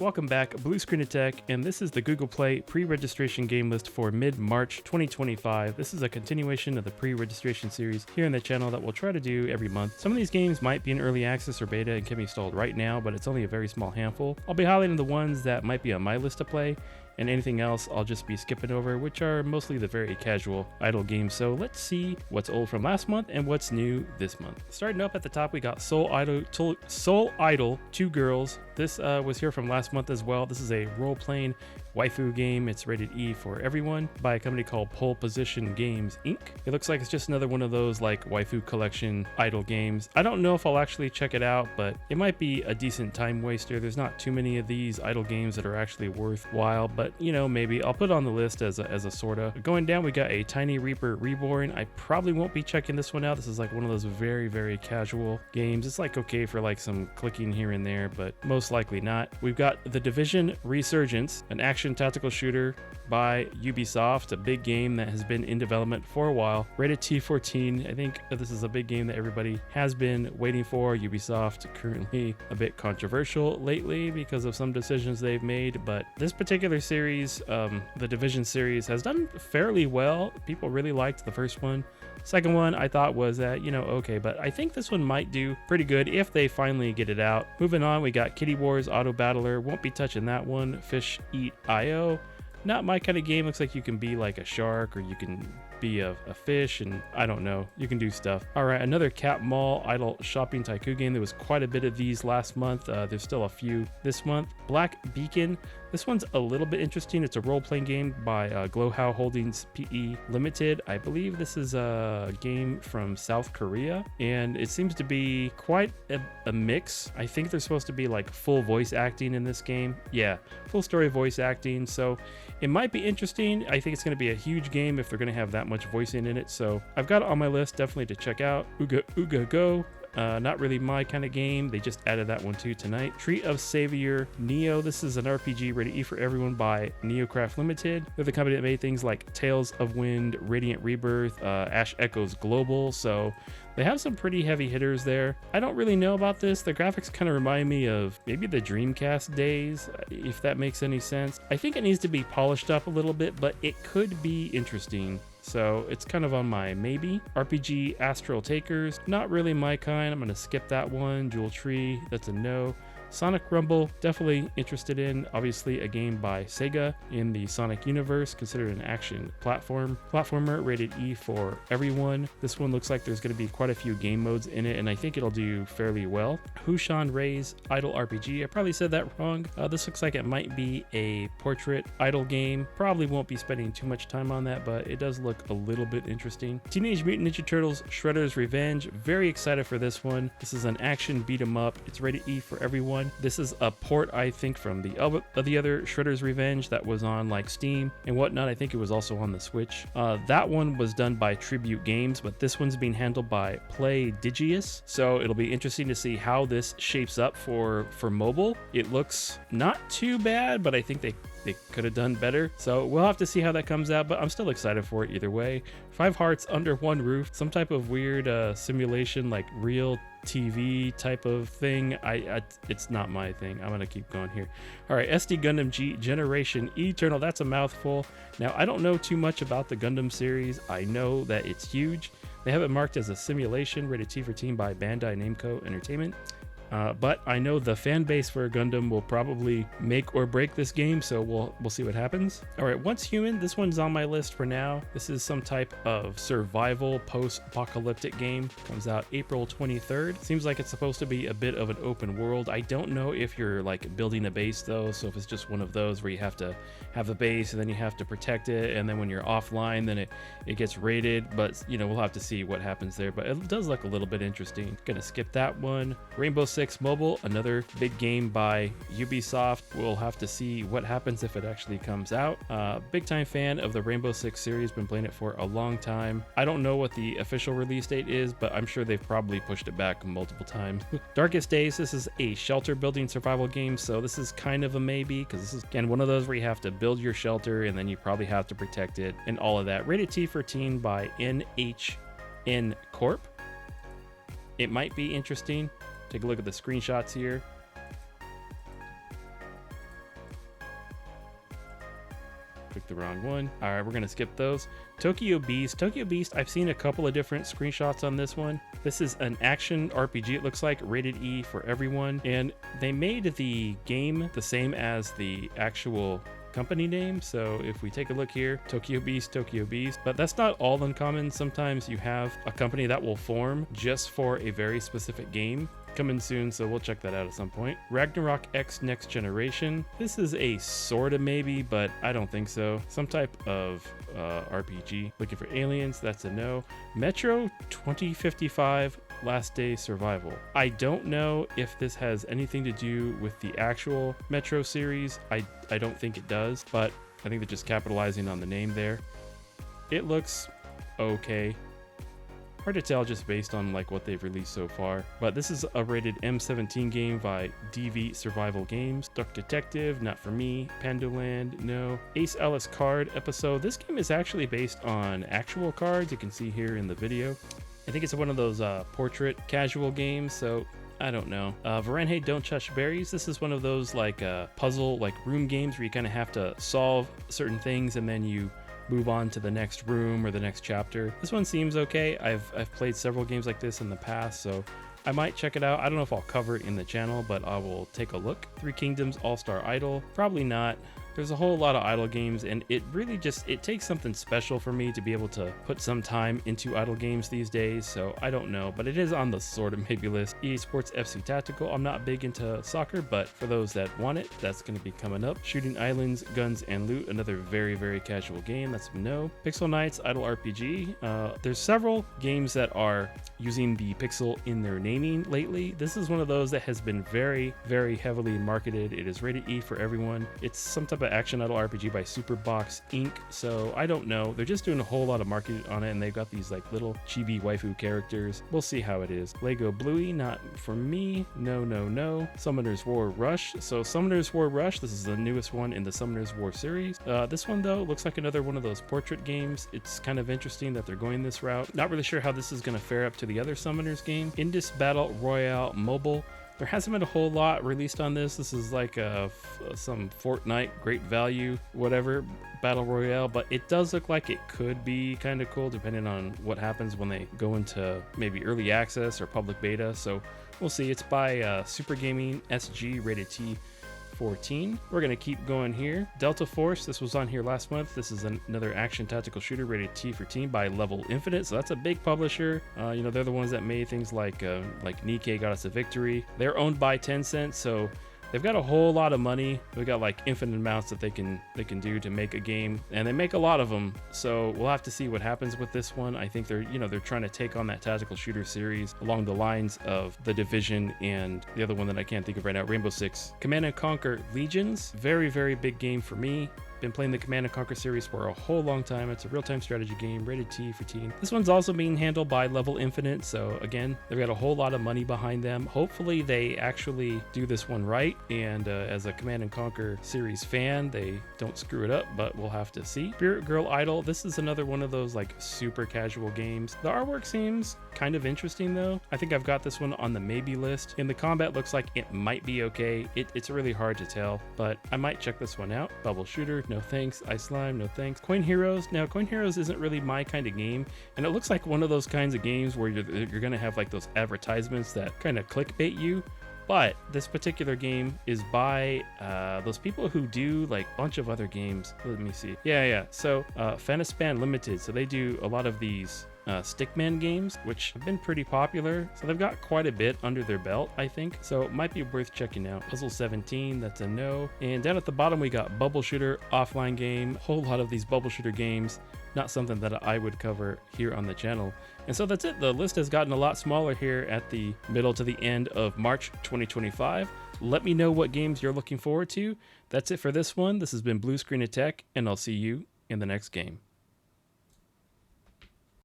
Welcome back, Blue Screen Attack, and this is the Google Play pre-registration game list for mid-March 2025. This is a continuation of the pre-registration series here on the channel that we'll try to do every month. Some of these games might be in early access or beta and can be installed right now, but it's only a very small handful. I'll be highlighting the ones that might be on my list to play, and anything else I'll just be skipping over, which are mostly the very casual idle games. So let's see what's old from last month and what's new this month. Starting up at the top, we got Soul Idol 2 Girls. This was here from last month as well. This is a role-playing waifu game. It's rated E for everyone by a company called Pole Position Games Inc. It looks like it's just another one of those like waifu collection idle games. I don't know if I'll actually check it out, but it might be a decent time waster. There's not too many of these idle games that are actually worthwhile, but you know, maybe I'll put it on the list as a sorta. Going down, we got a Tiny Reaper Reborn. I probably won't be checking this one out. This is like one of those very, very casual games. It's like okay for like some clicking here and there, but most likely not. We've got The Division Resurgence, an action tactical shooter by Ubisoft, a big game that has been in development for a while. Rated T14. I think this is a big game that everybody has been waiting for. Ubisoft currently a bit controversial lately because of some decisions they've made, but this particular series, the Division series, has done fairly well. People really liked the first one. Second one I thought was okay, but I think this one might do pretty good if they finally get it out. Moving on, we got Kitty Wars Auto Battler. Won't be touching that one. Fish Eat IO. Not my kind of game. Looks like you can be like a shark or you can be a fish, and I don't know, you can do stuff. All right, another Cat Mall idle shopping tycoon game. There was quite a bit of these last month. There's still a few this month. Black Beacon. This one's a little bit interesting. It's a role-playing game by Glowhow Holdings PE Limited. I believe this is a game from South Korea, and it seems to be quite a mix. I think there's supposed to be like full voice acting in this game. Yeah, full story voice acting, so it might be interesting. I think it's going to be a huge game if they're going to have that much voicing in it, so I've got it on my list definitely to check out. Ooga Ooga Go. Not really my kind of game. They just added that one too tonight. Tree of Savior Neo. This is an RPG rated E for everyone by Neocraft Limited. They're the company that made things like Tales of Wind, Radiant Rebirth, Ash Echoes Global. So they have some pretty heavy hitters there. I don't really know about this. The graphics kind of remind me of maybe the Dreamcast days, if that makes any sense. I think it needs to be polished up a little bit, but it could be interesting. So it's kind of on my maybe. RPG Astral Takers, not really my kind. I'm gonna skip that one. Jewel Tree, that's a no. Sonic Rumble, definitely interested in. Obviously a game by Sega in the Sonic universe, considered an action platformer, rated E for everyone. This one looks like there's going to be quite a few game modes in it, and I think it'll do fairly well. Hushan Ray's Idle RPG. I probably said that wrong. This looks like it might be a portrait idle game. Probably won't be spending too much time on that, but it does look a little bit interesting. Teenage Mutant Ninja Turtles Shredder's Revenge. Very excited for this one. This is an action beat 'em up. It's rated E for everyone. This is a port, I think, from the other Shredder's Revenge that was on like Steam and whatnot. I think it was also on the Switch. That one was done by Tribute Games, but this one's being handled by Play Digious. So it'll be interesting to see how this shapes up for mobile. It looks not too bad, but I think they could have done better. So we'll have to see how that comes out, but I'm still excited for it either way. 5 Hearts Under One Roof, some type of weird simulation, like real TV type of thing. It's not my thing. I'm gonna keep going here. All right, SD Gundam G Generation Eternal. That's a mouthful. Now I don't know too much about the Gundam series. I know that it's huge. They have it marked as a simulation, rated T for teen by Bandai Namco Entertainment. But I know the fan base for Gundam will probably make or break this game, so we'll see what happens. All right, Once Human, this one's on my list for now. This is some type of survival post-apocalyptic game. Comes out April 23rd. Seems like it's supposed to be a bit of an open world. I don't know if you're like building a base though, so if it's just one of those where you have to have a base and then you have to protect it, and then when you're offline, then it gets raided. But we'll have to see what happens there. But it does look a little bit interesting. Gonna skip that one. Rainbow Six Mobile, another big game by Ubisoft. We'll have to see what happens if it actually comes out. Big time fan of the Rainbow Six series, been playing it for a long time. I don't know what the official release date is, but I'm sure they've probably pushed it back multiple times. Darkest Days, this is a shelter building survival game, so this is kind of a maybe, because this is again one of those where you have to build your shelter and then you probably have to protect it and all of that. Rated T for teen by NHN Corp. It might be interesting. Take a look at the screenshots here. clicked the wrong one. All right, we're gonna skip those. Tokyo Beast. Tokyo Beast, I've seen a couple of different screenshots on this one. This is an action RPG, it looks like, rated E for everyone. And they made the game the same as the actual company name. So if we take a look here, Tokyo Beast, Tokyo Beast, but that's not all uncommon. Sometimes you have a company that will form just for a very specific game. Coming soon, so we'll check that out at some point. Ragnarok X Next Generation. This is a sorta maybe, but I don't think so. Some type of RPG. Looking for aliens, that's a no. Metro 2055 Last Day Survival. I don't know if this has anything to do with the actual Metro series. I don't think it does, but I think they're just capitalizing on the name there. It looks okay. Hard to tell just based on like what they've released so far. But this is a rated M17 game by DV Survival Games. Duck Detective, not for me. Pandoland, no. Ace Ellis Card Episode. This game is actually based on actual cards. You can see here in the video. I think it's one of those portrait casual games, so I don't know. Varanhe Don't Touch Berries. This is one of those like puzzle, like room games where you kind of have to solve certain things and then you move on to the next room or the next chapter. This one seems okay. I've played several games like this in the past, so I might check it out. I don't know if I'll cover it in the channel, but I will take a look. Three Kingdoms All-Star Idol. Probably not. There's a whole lot of idle games, and it really just, it takes something special for me to be able to put some time into idle games these days, so I don't know, but it is on the sort of maybe list. EA Sports FC Tactical. I'm not big into soccer, but for those that want it, that's going to be coming up. Shooting Islands, Guns and Loot, another very, very casual game. That's a no. Pixel Knights, Idle RPG. There's several games that are using the pixel in their naming lately. This is one of those that has been very, very heavily marketed. It is rated E for everyone. It's some type of action idle RPG by Superbox Inc. So I don't know. They're just doing a whole lot of marketing on it, and they've got these like little chibi waifu characters. We'll see how it is. Lego Bluey, not for me. No, no, no. Summoner's War Rush. So Summoner's War Rush, this is the newest one in the Summoner's War series. This one though looks like another one of those portrait games. It's kind of interesting that they're going this route. Not really sure how this is going to fare up to the other Summoners game. Indus Battle Royale Mobile. There hasn't been a whole lot released on this. This is like some Fortnite, great value, whatever, battle royale, but it does look like it could be kind of cool depending on what happens when they go into maybe early access or public beta. So we'll see. It's by Super Gaming SG, rated T. 14. We're going to keep going here. Delta Force, this was on here last month. This is another action tactical shooter rated T for teen by Level Infinite. So that's a big publisher. You know, they're the ones that made things like Nikkei Got Us a Victory. They're owned by Tencent, so they've got a whole lot of money. They've got like infinite amounts that they can do to make a game, and they make a lot of them. So we'll have to see what happens with this one. I think they're trying to take on that tactical shooter series along the lines of The Division and the other one that I can't think of right now, Rainbow Six. Command and Conquer Legions, very, very big game for me. Been playing the Command and Conquer series for a whole long time. It's a real-time strategy game, rated T for teen. This one's also being handled by Level Infinite, so again, they've got a whole lot of money behind them. Hopefully they actually do this one right, and as a Command and Conquer series fan, they don't screw it up, but we'll have to see. Spirit Girl Idol, this is another one of those like super casual games. The artwork seems kind of interesting though. I think I've got this one on the maybe list, and the combat looks like it might be okay. It's really hard to tell, but I might check this one out. Bubble Shooter, no thanks. Ice Slime, no thanks. Coin Heroes. Now, Coin Heroes isn't really my kind of game, and it looks like one of those kinds of games where you're gonna have like those advertisements that kind of clickbait you. But this particular game is by those people who do like a bunch of other games. Let me see. Yeah. So Fanispan Limited. So they do a lot of these Stickman games, which have been pretty popular. So they've got quite a bit under their belt, I think. So it might be worth checking out. Puzzle 17, that's a no. And down at the bottom, we got Bubble Shooter, offline game. A whole lot of these Bubble Shooter games. Not something that I would cover here on the channel. And so that's it. The list has gotten a lot smaller here at the middle to the end of March 2025. Let me know what games you're looking forward to. That's it for this one. This has been Blue Screen of Tech, and I'll see you in the next game.